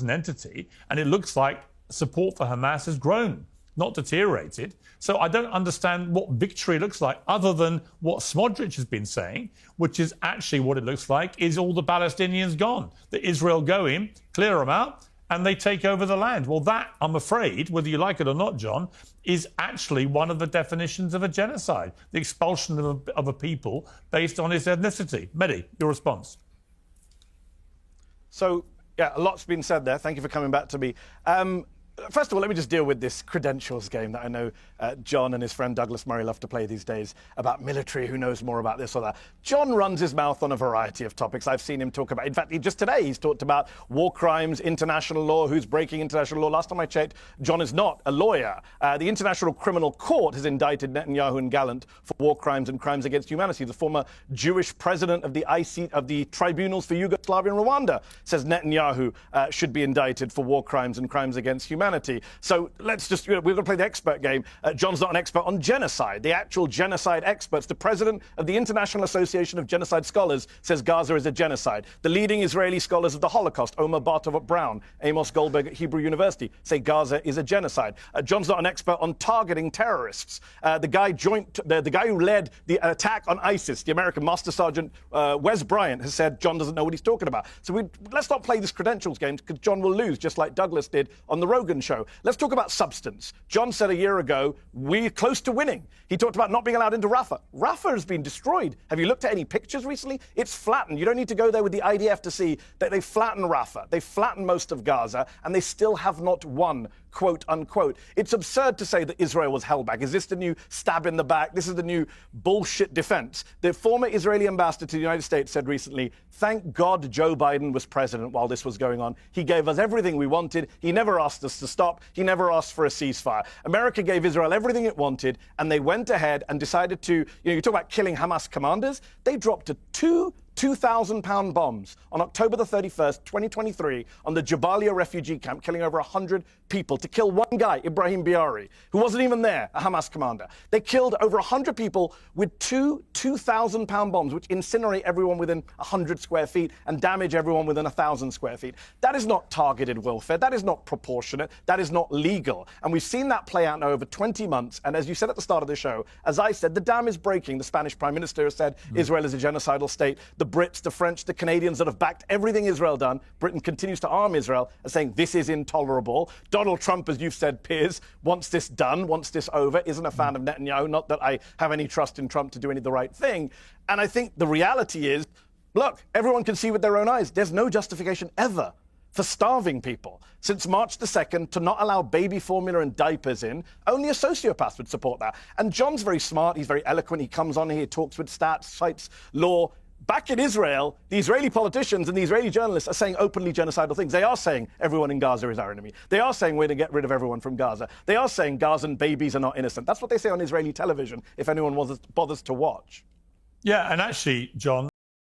an entity, and it looks like support for Hamas has grown, not deteriorated. So I don't understand what victory looks like other than what Smotrich has been saying, which is actually what it looks like is all the Palestinians gone. That Israel go in, clear them out, and they take over the land. Well, that, I'm afraid, whether you like it or not, John, is actually one of the definitions of a genocide, the expulsion of a people based on its ethnicity. Mehdi, your response? So, yeah, a lot's been said there. Thank you for coming back to me. First of all, let me just deal with this credentials game that I know John and his friend Douglas Murray love to play these days about military, who knows more about this or that. John runs his mouth on a variety of topics. I've seen him talk about, in fact, just today he's talked about war crimes, international law, who's breaking international law. Last time I checked, John is not a lawyer. The International Criminal Court has indicted Netanyahu and Gallant for war crimes and crimes against humanity. The former Jewish president of the tribunals for Yugoslavia and Rwanda says Netanyahu should be indicted for war crimes and crimes against humanity. So let's just, we're going to play the expert game. John's not an expert on genocide. The actual genocide experts, the president of the International Association of Genocide Scholars says Gaza is a genocide. The leading Israeli scholars of the Holocaust, Omer Bartov-Brown, Amos Goldberg at Hebrew University, say Gaza is a genocide. John's not an expert on targeting terrorists. The guy who led the attack on ISIS, the American Master Sergeant Wes Bryant, has said John doesn't know what he's talking about. So let's not play this credentials game, because John will lose, just like Douglas did on the Rogan show. Let's talk about substance. John said a year ago, we're close to winning. He talked about not being allowed into Rafah. Rafah has been destroyed. Have you looked at any pictures recently? It's flattened. You don't need to go there with the IDF to see that they flattened Rafah. They flattened most of Gaza, and they still have not won, quote unquote. It's absurd to say that Israel was held back. Is this the new stab in the back? This is the new bullshit defense. The former Israeli ambassador to the United States said recently, thank God Joe Biden was president while this was going on. He gave us everything we wanted. He never asked us to stop. He never asked for a ceasefire. America gave Israel everything it wanted, and they went ahead and decided to, you talk about killing Hamas commanders. They dropped two 2,000-pound bombs on October the 31st, 2023, on the Jabalia refugee camp, killing over 100 people, to kill one guy, Ibrahim Biari, who wasn't even there, a Hamas commander. They killed over 100 people with two 2,000-pound bombs, which incinerate everyone within 100 square feet and damage everyone within 1,000 square feet. That is not targeted warfare. That is not proportionate. That is not legal. And we've seen that play out now over 20 months. And as you said at the start of the show, as I said, the dam is breaking. The Spanish Prime Minister has said Israel is a genocidal state. The Brits, the French, the Canadians that have backed everything Israel done, Britain continues to arm Israel, are saying this is intolerable. Donald Trump, as you've said, Piers, wants this done, wants this over, isn't a fan of Netanyahu. Not that I have any trust in Trump to do any of the right thing. And I think the reality is, look, everyone can see with their own eyes, there's no justification ever for starving people. Since March the 2nd, to not allow baby formula and diapers in, only a sociopath would support that. And John's very smart, he's very eloquent, he comes on here, he talks with stats, cites law. Back in Israel, the Israeli politicians and the Israeli journalists are saying openly genocidal things. They are saying everyone in Gaza is our enemy. They are saying we're to get rid of everyone from Gaza. They are saying Gazan babies are not innocent. That's what they say on Israeli television, if anyone bothers to watch. Yeah, and actually, John,